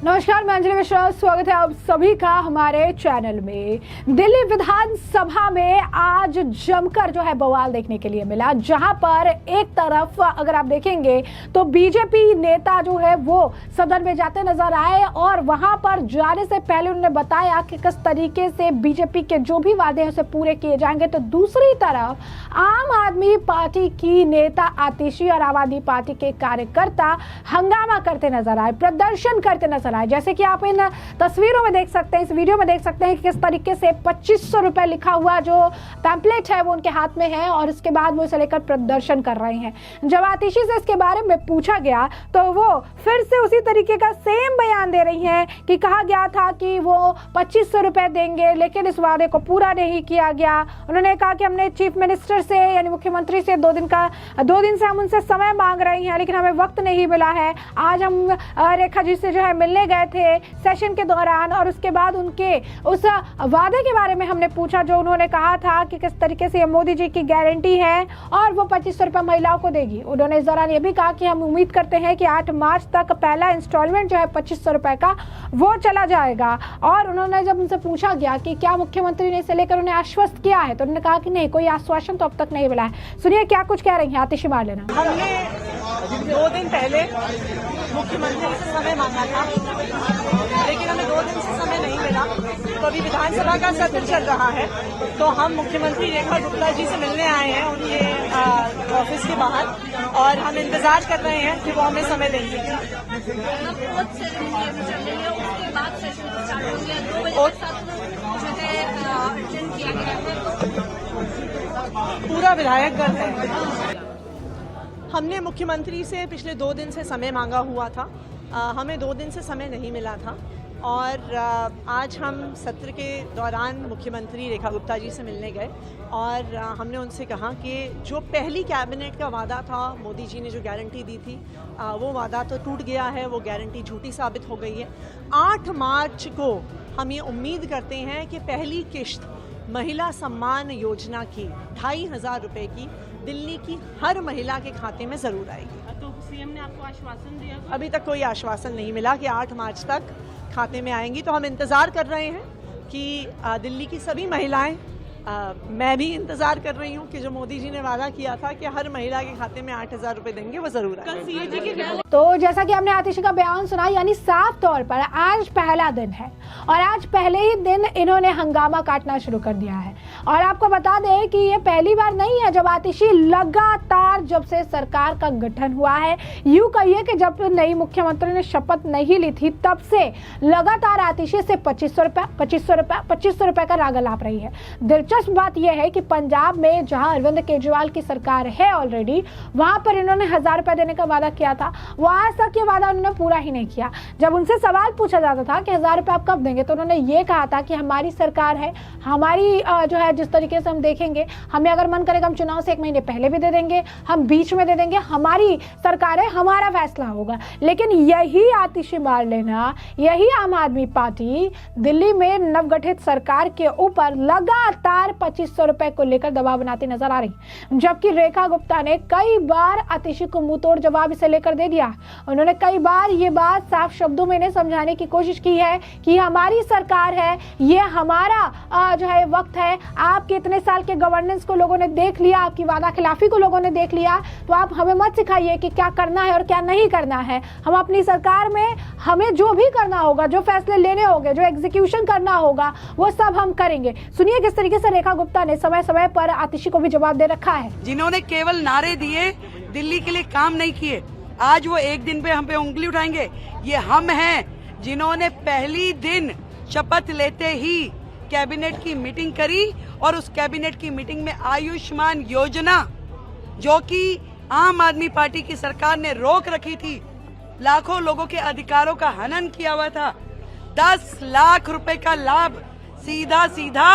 नमस्कार, मैं अंजलि मिश्रा। स्वागत है आप सभी का हमारे चैनल में। दिल्ली विधानसभा में आज जमकर जो है बवाल देखने के लिए मिला, जहां पर एक तरफ अगर आप देखेंगे तो बीजेपी नेता जो है वो सदन में जाते नजर आए और वहां पर जाने से पहले उन्होंने बताया कि किस तरीके से बीजेपी के जो भी वादे हैं उसे पूरे किए जाएंगे। तो दूसरी तरफ आम आदमी पार्टी की नेता आतिशी और आम आदमी पार्टी के कार्यकर्ता हंगामा करते नजर आए, प्रदर्शन करते नजर आए। जैसे कि आप इन तस्वीरों में देख सकते हैं, इस वीडियो में देख सकते हैं कि किस तरीके से 2500 रुपए लिखा हुआ जो पैम्पलेट है वो उनके हाथ में है और इसके बाद वो इसे लेकर प्रदर्शन कर रहे हैं। जब आतिशी से इसके बारे में पूछा गया तो वो फिर से उसी तरीके का सेम बयान दे रही हैं कि कहा गया था कि वो 2500 रुपए देंगे, लेकिन इस वादे को पूरा नहीं किया गया। उन्होंने कहा कि हमने चीफ मिनिस्टर से यानी मुख्यमंत्री से 2 दिन से हम उनसे समय मांग रहे हैं, लेकिन हमें वक्त नहीं मिला है। आज हम रेखा जी से जो है मिलने गए थे सेशन के दौरान और उसके बाद उनके उस वादे के बारे में हमने पूछा जो उन्होंने कहा था कि किस तरीके से ये मोदी जी की गारंटी है और वो 2500 रुपए महिलाओं को देगी। उन्होंने इस दौरान ये भी कहा कि हम उम्मीद करते हैं कि 8 मार्च तक पहला इंस्टॉलमेंट जो है 2500 रुपए का वो चला जाएगा। और उन्होंने जब उनसे पूछा गया कि क्या मुख्यमंत्री ने इसे लेकर उन्हें आश्वस्त किया है तो उन्होंने कहा कि नहीं, कोई आश्वासन तो अब तक नहीं मिला है। सुनिए क्या कुछ कह रही हैं आतिशी मारलेना। हमने 2 दिन पहले मुख्यमंत्री से समय मांगा था, लेकिन हमें 2 दिन से समय नहीं मिला। तो अभी विधानसभा का सत्र चल रहा है तो हम मुख्यमंत्री रेखा गुप्ता जी से मिलने आए हैं उनके ऑफिस के बाहर और हम इंतजार कर रहे हैं कि वो हमें समय देंगे। पूरा विधायकगण है। हमने मुख्यमंत्री से पिछले 2 दिन से समय मांगा हुआ था, हमें 2 दिन से समय नहीं मिला था और आज हम सत्र के दौरान मुख्यमंत्री रेखा गुप्ता जी से मिलने गए और हमने उनसे कहा कि जो पहली कैबिनेट का वादा था, मोदी जी ने जो गारंटी दी थी वो वादा तो टूट गया है, वो गारंटी झूठी साबित हो गई है। 8 मार्च को हम ये उम्मीद करते हैं कि पहली किश्त महिला सम्मान योजना की 2500 रुपए की दिल्ली की हर महिला के खाते में जरूर आएगी। तो सीएम ने आपको आश्वासन दिया? अभी तक कोई आश्वासन नहीं मिला कि 8 मार्च तक खाते में आएंगी। तो हम इंतजार कर रहे हैं कि दिल्ली की सभी महिलाएं, मैं भी इंतजार कर रही हूं कि जो मोदी जी ने वादा किया था कि हर महिला के खाते में 8000 रुपए देंगे वो जरूर आएंगे। तो जैसा कि हमने आतिशी का बयान सुना, यानी साफ तौर पर आज पहला दिन है और आज पहले ही दिन इन्होंने हंगामा काटना शुरू कर दिया है। और आपको बता दें कि ये पहली बार नहीं है जब आतिशी लगातार, जब से सरकार का गठन हुआ है, यूं कहिए कि जब नई मुख्यमंत्री ने शपथ नहीं ली थी तब से लगातार आतिशी से 2500 रुपए का राग लाप रही है। दिलचस्प बात यह है कि पंजाब में जहां अरविंद केजरीवाल की सरकार है ऑलरेडी, वहां पर इन्होंने 1000 रुपए देने का वादा किया था, वो आज तक ये वादा उन्होंने पूरा ही नहीं किया। जब उनसे सवाल पूछा जाता था कि 1000 रुपए आप कब देंगे तो उन्होंने ये कहा था कि हमारी सरकार है, हमारी जो है जिस तरीके से हम देखेंगे, हमें अगर मन करेगा हम चुनाव से 1 महीने पहले भी दे देंगे, हम बीच में दे देंगे, हमारी सरकार है, हमारा फैसला होगा। लेकिन यही आतिशी मारलेना, यही आम आदमी पार्टी दिल्ली में नवगठित सरकार के ऊपर लगातार 2500 रुपए को लेकर दबाव बनाती नजर आ रही, जबकि रेखा गुप्ता ने कई बार आतिशी को मुंह तोड़ जवाब इसे लेकर दे दिया। उन्होंने कई बार ये बात साफ शब्दों में इन्हें समझाने की कोशिश की है कि हमारी सरकार है, ये हमारा जो है वक्त है, आपके इतने साल के गवर्नेंस को लोगों ने देख लिया, आपकी वादा खिलाफी को लोगों ने देख लिया, तो आप हमें मत सिखाइए कि क्या करना है और क्या नहीं करना है। हम अपनी सरकार में हमें जो भी करना होगा, जो फैसले लेने होंगे, जो एग्जीक्यूशन करना होगा, वो सब हम करेंगे। सुनिए किस तरीके से रेखा गुप्ता ने समय समय पर आतिशी को भी जवाब दे रखा है। जिन्होंने केवल नारे दिए, दिल्ली के लिए काम नहीं किए, आज वो एक दिन पे हम पे उंगली उठाएंगे। ये हम हैं जिन्होंने पहली दिन शपथ लेते ही कैबिनेट की मीटिंग करी और उस कैबिनेट की मीटिंग में आयुष्मान योजना, जो कि आम आदमी पार्टी की सरकार ने रोक रखी थी, लाखों लोगों के अधिकारों का हनन किया हुआ था, 10 लाख रुपए का लाभ सीधा सीधा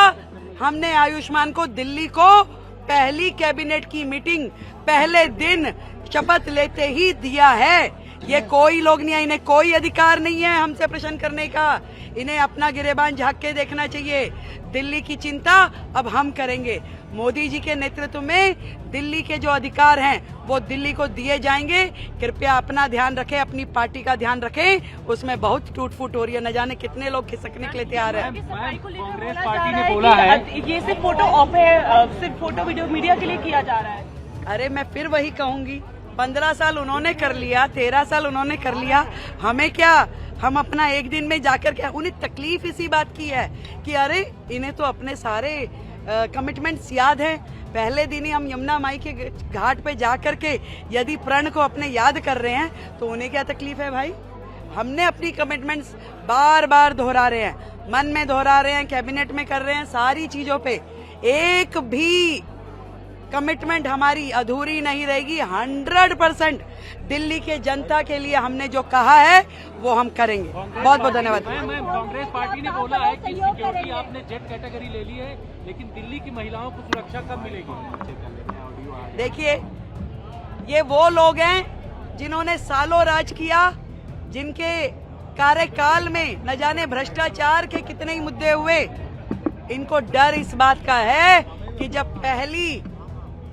हमने आयुष्मान को दिल्ली को पहली कैबिनेट की मीटिंग पहले दिन शपथ लेते ही दिया है। ये कोई लोग नहीं है, इन्हें कोई अधिकार नहीं है हमसे प्रश्न करने का। इन्हें अपना गिरेबान झांक के देखना चाहिए। दिल्ली की चिंता अब हम करेंगे। मोदी जी के नेतृत्व में दिल्ली के जो अधिकार हैं वो दिल्ली को दिए जाएंगे। कृपया अपना ध्यान रखें, अपनी पार्टी का ध्यान रखें। उसमें बहुत टूट फूट हो रही है, न जाने कितने लोग खिसकने के लिए तैयार हैं। कांग्रेस पार्टी ने बोला है ये सिर्फ फोटो ऑफ है, सिर्फ फोटो वीडियो मीडिया के लिए किया जा रहा है। अरे मैं फिर वही कहूंगी, 15 साल उन्होंने कर लिया, 13 साल उन्होंने कर लिया, हमें क्या? हम अपना एक दिन में जाकर के, उन्हें तकलीफ इसी बात की है कि अरे इन्हें तो अपने सारे कमिटमेंट्स याद हैं। पहले दिन ही हम यमुना माई के घाट पे जाकर के यदि प्रण को अपने याद कर रहे हैं तो उन्हें क्या तकलीफ है भाई? हमने अपनी कमिटमेंट्स बार बार दोहरा रहे हैं, मन में दोहरा रहे हैं, कैबिनेट में कर रहे हैं, सारी चीजों पे एक भी कमिटमेंट हमारी अधूरी नहीं रहेगी। 100% दिल्ली के जनता के लिए हमने जो कहा है वो हम करेंगे। बहुत बहुत धन्यवाद। कांग्रेस पार्टी ने बोला है कि सिक्योरिटी आपने जेड कैटेगरी ले ली है, लेकिन दिल्ली की महिलाओं को सुरक्षा कब मिलेगी? देखिए, ये वो लोग हैं जिन्होंने सालों राज किया, जिनके कार्यकाल में न जाने भ्रष्टाचार के कितने ही मुद्दे हुए। इनको डर इस बात का है कि जब पहली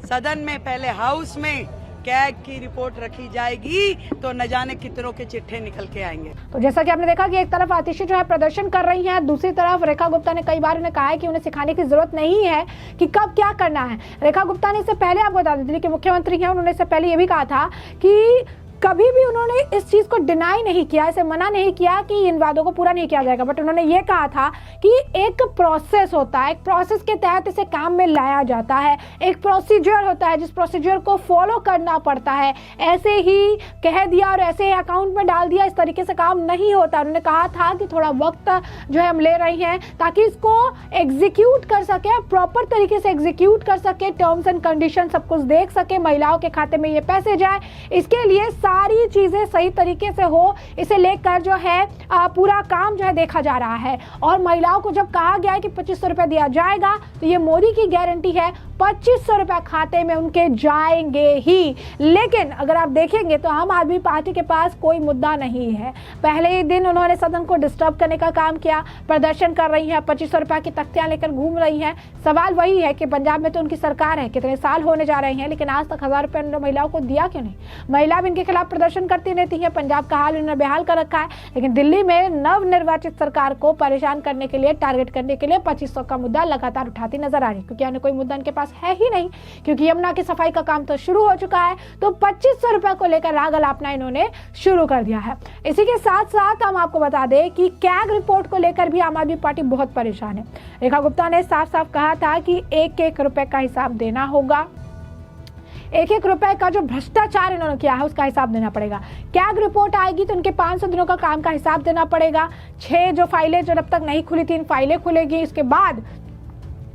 सदन में, पहले हाउस में कैग की रिपोर्ट रखी जाएगी तो न जाने कितनों के चिट्ठे निकल के आएंगे। तो जैसा कि आपने देखा कि एक तरफ आतिशी जो है प्रदर्शन कर रही हैं, दूसरी तरफ रेखा गुप्ता ने कई बार उन्हें कहा है कि उन्हें सिखाने की जरूरत नहीं है कि कब क्या करना है। रेखा गुप्ता ने इससे पहले, आपको बता दें, दिल्ली के मुख्यमंत्री हैं, उन्होंने इससे पहले ये भी कहा था कि कभी भी उन्होंने इस चीज को डिनाई नहीं किया, इसे मना नहीं किया कि इन वादों को पूरा नहीं किया जाएगा, बट उन्होंने ये कहा था कि एक प्रोसेस होता है, एक प्रोसेस के तहत इसे काम में लाया जाता है, एक प्रोसीजर होता है जिस प्रोसीजर को फॉलो करना पड़ता है। ऐसे ही कह दिया और ऐसे ही अकाउंट में डाल दिया, इस तरीके से काम नहीं होता। उन्होंने कहा था कि थोड़ा वक्त जो है हम ले रही हैं ताकि इसको एग्जीक्यूट कर सके, प्रॉपर तरीके से एग्जीक्यूट कर सके, टर्म्स एंड कंडीशन सब कुछ देख सके, महिलाओं के खाते में ये पैसे जाए, इसके लिए सारी चीजें सही तरीके से हो, इसे लेकर जो है पूरा काम जो है देखा जा रहा है। और महिलाओं को जब कहा गया है कि 2500 रुपए दिया जाएगा, तो ये मोदी की गारंटी है 2500 रुपए खाते में उनके जाएंगे ही। लेकिन अगर आप देखेंगे तो आम आदमी पार्टी के पास कोई मुद्दा नहीं है। पहले ही दिन उन्होंने सदन को डिस्टर्ब करने का काम किया, प्रदर्शन कर रही हैं, 2500 रुपए की तख्तियां लेकर घूम रही हैं। सवाल वही है कि पंजाब में तो उनकी सरकार है, कितने साल होने जा रहे हैं, लेकिन आज तक 1000 रुपए उन्होंने महिलाओं को दिया क्यों नहीं? महिला भी इनके खिलाफ प्रदर्शन करती रहती है। पंजाब का हाल उन्होंने बेहाल कर रखा है, लेकिन दिल्ली में नव निर्वाचित सरकार को परेशान करने के लिए, टारगेट करने के लिए 2500 का मुद्दा लगातार उठाती नजर आ रही है, क्योंकि अन्य कोई मुद्दा इनके पास है ही नहीं, क्योंकि यमुना की सफाई का काम तो शुरू हो चुका है। तो 2500 रुपए को लेकर राग अलापना इन्होंने शुरू कर दिया है। इसी के साथ साथ हम आपको बता दें कि कैग रिपोर्ट को लेकर भी आम आदमी पार्टी बहुत परेशान है। रेखा गुप्ता ने साफ साफ कहा था कि 1-1 रुपए का हिसाब देना होगा, 1-1 रुपए का जो भ्रष्टाचार इन्होंने किया है उसका हिसाब देना पड़ेगा। कैग रिपोर्ट आएगी तो उनके 500 दिनों का काम का हिसाब देना पड़ेगा। 6 जो फाइलें जो अब तक नहीं खुली थी, इन फाइलें खुलेगी। इसके बाद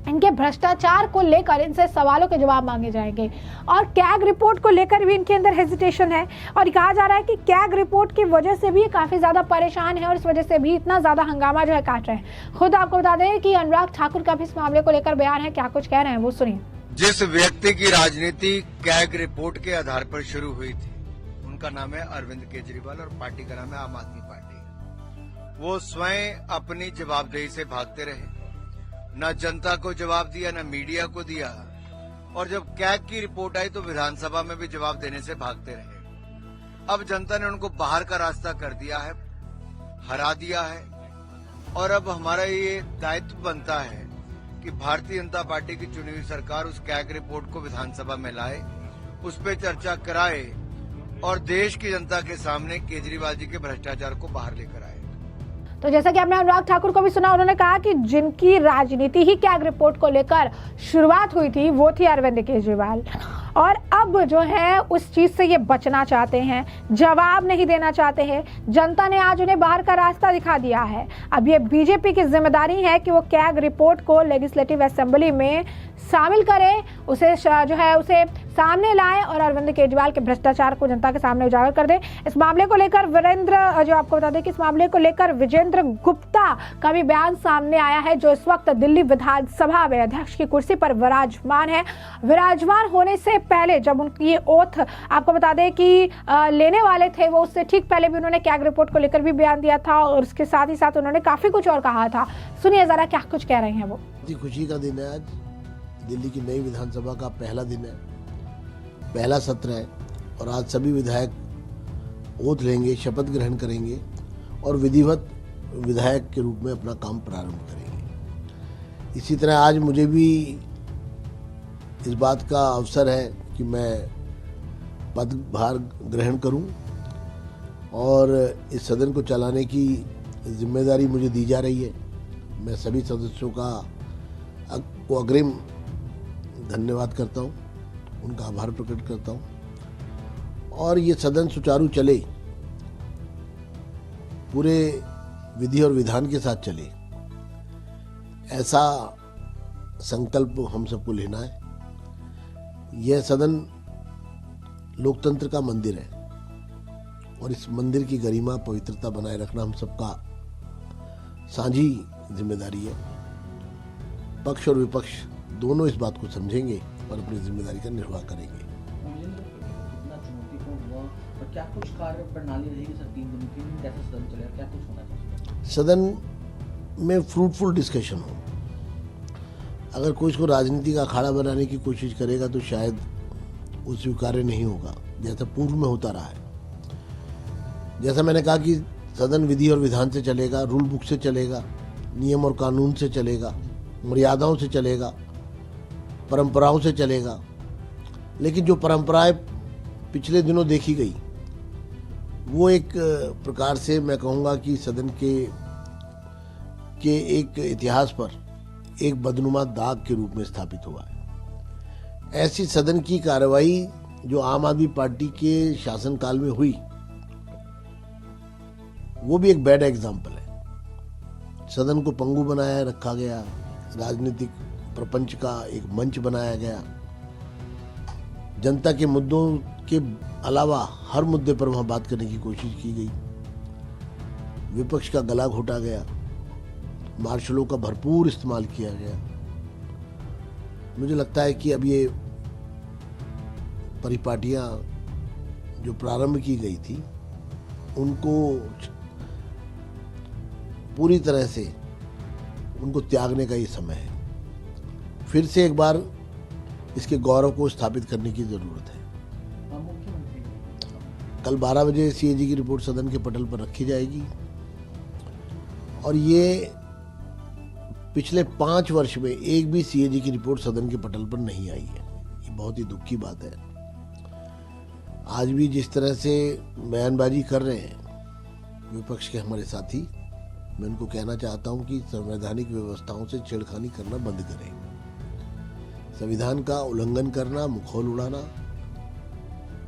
इनके भ्रष्टाचार को लेकर इनसे सवालों के जवाब मांगे जाएंगे। और कैग रिपोर्ट को लेकर भी इनके अंदर हेजिटेशन है, और कहा जा रहा है कि कैग रिपोर्ट की वजह से भी ये काफी ज्यादा परेशान है और इस वजह से भी इतना ज्यादा हंगामा जो है काट रहे हैं। खुद आपको बता दें कि अनुराग ठाकुर का भी इस मामले को लेकर बयान है, क्या कुछ कह रहे हैं वो सुनिए। जिस व्यक्ति की राजनीति कैग रिपोर्ट के आधार पर शुरू हुई थी, उनका नाम है अरविंद केजरीवाल और पार्टी का नाम है आम आदमी पार्टी। वो स्वयं अपनी जवाबदेही से भागते रहे, न जनता को जवाब दिया, न मीडिया को दिया, और जब कैग की रिपोर्ट आई तो विधानसभा में भी जवाब देने से भागते रहे। अब जनता ने उनको बाहर का रास्ता कर दिया है, हरा दिया है, और अब हमारा ये दायित्व बनता है कि भारतीय जनता पार्टी की चुनी हुई सरकार उस कैग रिपोर्ट को विधानसभा में लाए, उस पर चर्चा कराए और देश की जनता के सामने केजरीवाल जी के भ्रष्टाचार को बाहर लेकर आए। तो जैसा कि आपने अनुराग ठाकुर को भी सुना, उन्होंने कहा कि जिनकी राजनीति ही कैग रिपोर्ट को लेकर शुरुआत हुई थी वो थी अरविंद केजरीवाल, और अब जो है उस चीज से ये बचना चाहते हैं, जवाब नहीं देना चाहते हैं। जनता ने आज उन्हें बाहर का रास्ता दिखा दिया है। अब ये बीजेपी की जिम्मेदारी है कि वो कैग रिपोर्ट को लेजिस्लेटिव असेंबली में शामिल करे, उसे जो है उसे सामने लाए और अरविंद केजरीवाल के भ्रष्टाचार को जनता के सामने उजागर कर दे। इस मामले को लेकर वीरेंद्र, जो आपको बता दें कि इस मामले को लेकर विजेंद्र गुप्ता का भी बयान सामने आया है, जो इस वक्त दिल्ली विधानसभा में अध्यक्ष की कुर्सी पर विराजमान है। विराजमान होने से पहले जब उनकी ये ओथ आपको बता दें कि लेने वाले थे, वो उससे ठीक पहले भी उन्होंने कैग रिपोर्ट को लेकर भी बयान दिया था और उसके साथ ही साथ उन्होंने काफी कुछ और कहा था। सुनिए जरा क्या कुछ कह रहे हैं वो। खुशी का दिन है आज, दिल्ली की नई विधानसभा का पहला दिन है, पहला सत्र है और आज सभी विधायक ओथ लेंगे, शपथ ग्रहण करेंगे और विधिवत विधायक के रूप में अपना काम प्रारंभ करेंगे। इसी तरह आज मुझे भी इस बात का अवसर है कि मैं पदभार ग्रहण करूं और इस सदन को चलाने की जिम्मेदारी मुझे दी जा रही है। मैं सभी सदस्यों को अग्रिम धन्यवाद करता हूं, उनका आभार प्रकट करता हूं और ये सदन सुचारू चले, पूरे विधि और विधान के साथ चले, ऐसा संकल्प हम सबको लेना है। यह सदन लोकतंत्र का मंदिर है और इस मंदिर की गरिमा पवित्रता बनाए रखना हम सबका साझी जिम्मेदारी है। पक्ष और विपक्ष दोनों इस बात को समझेंगे और अपनी जिम्मेदारी का निर्वाह करेंगे। क्या कुछ कार्य प्रणाली रहेगी सर 3 दिन की, कैसे सदन चलेगा, क्या कुछ होना चाहिए? सदन में फ्रूटफुल डिस्कशन हो। अगर कोई इसको राजनीति का अखाड़ा बनाने की कोशिश करेगा तो शायद वो स्वीकार्य नहीं होगा, जैसा पूर्व में होता रहा है। जैसा मैंने कहा कि सदन विधि और विधान से चलेगा, रूल बुक से चलेगा, नियम और कानून से चलेगा, मर्यादाओं से चलेगा, परंपराओं से चलेगा। लेकिन जो परंपराएं पिछले दिनों देखी गई वो एक प्रकार से मैं कहूँगा कि सदन के एक इतिहास पर एक बदनुमा दाग के रूप में स्थापित हुआ है। ऐसी सदन की कार्रवाई जो आम आदमी पार्टी के शासनकाल में हुई वो भी एक बैड एग्जाम्पल है। सदन को पंगु बनाया रखा गया, राजनीतिक प्रपंच का एक मंच बनाया गया, जनता के मुद्दों के अलावा हर मुद्दे पर वहां बात करने की कोशिश की गई, विपक्ष का गला घोटा गया, मार्शलों का भरपूर इस्तेमाल किया गया। मुझे लगता है कि अब ये परिपाटियां जो प्रारंभ की गई थी उनको पूरी तरह से उनको त्यागने का ये समय है। फिर से एक बार इसके गौरव को स्थापित करने की जरूरत है। कल 12 बजे सीएजी की रिपोर्ट सदन के पटल पर रखी जाएगी और ये पिछले 5 वर्ष में एक भी सीएजी की रिपोर्ट सदन के पटल पर नहीं आई है। ये बहुत ही दुख की बात है। आज भी जिस तरह से बयानबाजी कर रहे हैं विपक्ष के हमारे साथी, मैं उनको कहना चाहता हूं कि संवैधानिक व्यवस्थाओं से छेड़खानी करना बंद करें। संविधान का उल्लंघन करना, मुखौल उड़ाना,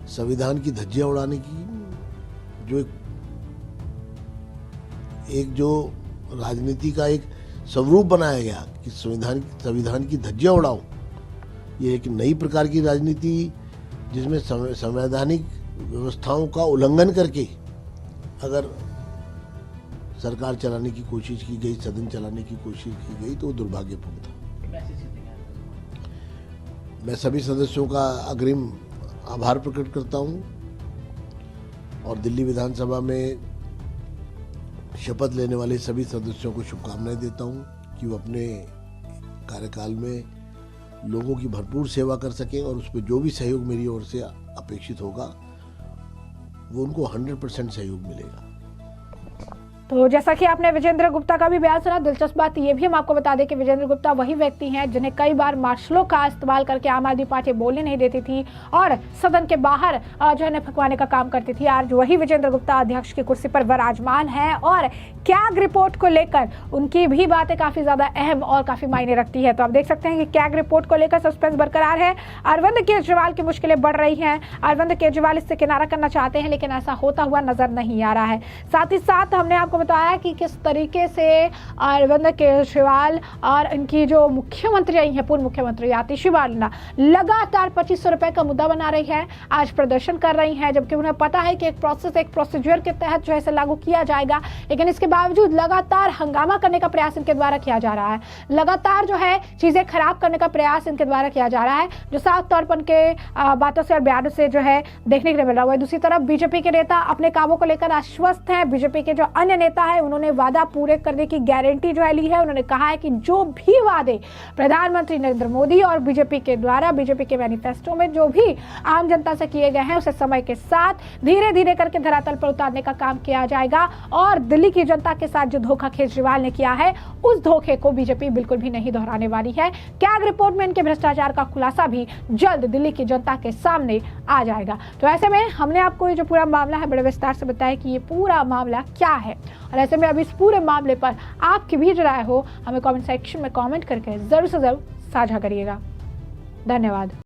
संविधान की धज्जियां उड़ाने की जो राजनीति का एक स्वरूप बनाया गया कि संविधान की धज्जियां उड़ाओ, ये एक नई प्रकार की राजनीति जिसमें संवैधानिक व्यवस्थाओं का उल्लंघन करके अगर सरकार चलाने की कोशिश की गई, सदन चलाने की कोशिश की गई तो दुर्भाग्यपूर्ण था। मैं सभी सदस्यों का अग्रिम आभार प्रकट करता हूं और दिल्ली विधानसभा में शपथ लेने वाले सभी सदस्यों को शुभकामनाएं देता हूं कि वो अपने कार्यकाल में लोगों की भरपूर सेवा कर सकें और उस पर जो भी सहयोग मेरी ओर से अपेक्षित होगा वो उनको 100% सहयोग मिलेगा। तो जैसा कि आपने विजेंद्र गुप्ता का भी बयान सुना, दिलचस्प बात ये भी हम आपको बता दें कि विजेंद्र गुप्ता वही व्यक्ति हैं जिन्हें कई बार मार्शलों का इस्तेमाल करके आम आदमी पार्टी बोलने नहीं देती थी और सदन के बाहर जो है फकवाने का काम करती थी। आज वही विजेंद्र गुप्ता अध्यक्ष की कुर्सी पर विराजमान है और कैग रिपोर्ट को लेकर उनकी भी बातें काफी ज्यादा अहम और काफी मायने रखती है। तो आप देख सकते हैं कि कैग रिपोर्ट को लेकर सस्पेंस बरकरार है। अरविंद केजरीवाल की मुश्किलें बढ़ रही हैं। अरविंद केजरीवाल इससे किनारा करना चाहते हैं लेकिन ऐसा होता हुआ नजर नहीं आ रहा है। साथ ही साथ हमने आपको बताया कि किस तरीके से अरविंद केजरीवाल और इनकी जो मुख्यमंत्री रही हैं, पूर्व मुख्यमंत्री आतिशी बालिना लगातार 2500 रुपए का मुद्दा बना रही है, आज प्रदर्शन कर रही हैं, जबकि उन्हें पता है कि एक प्रोसीजर के तहत जो है इसे लागू किया जाएगा, लेकिन इसके बावजूद लगातार हंगामा करने का प्रयास इनके द्वारा किया जा रहा है, लगातार जो है चीजें खराब करने का प्रयास इनके द्वारा किया जा रहा है, जो साफ तौर पर उनके बातों से और बयानों से जो है देखने के लिए मिल रहा है। दूसरी तरफ बीजेपी के नेता अपने कामों को लेकर आश्वस्त हैं। बीजेपी के जो अन्य नेता है उन्होंने वादा पूरे करने की गारंटी जो है ली है। उन्होंने कहा है कि जो भी वादे प्रधानमंत्री नरेंद्र मोदी और बीजेपी के द्वारा बीजेपी के मैनिफेस्टो में जो भी आम जनता से किए गए हैं उसे समय के साथ धीरे धीरे करके धरातल पर उतारने का काम किया जाएगा और दिल्ली की जनता के साथ जो धोखा केजरीवाल ने किया है उस धोखे को बीजेपी बिल्कुल भी नहीं दोहराने वाली है। कैग रिपोर्ट में इनके भ्रष्टाचार का खुलासा भी जल्द दिल्ली की जनता के सामने आ जाएगा। तो ऐसे में हमने आपको ये जो पूरा मामला है बड़े विस्तार से बताया कि ये पूरा मामला क्या है और ऐसे में अब इस पूरे मामले पर आपकी भी जो राय हो हमें कमेंट सेक्शन में कमेंट करके जरूर से जरूर साझा करिएगा। धन्यवाद।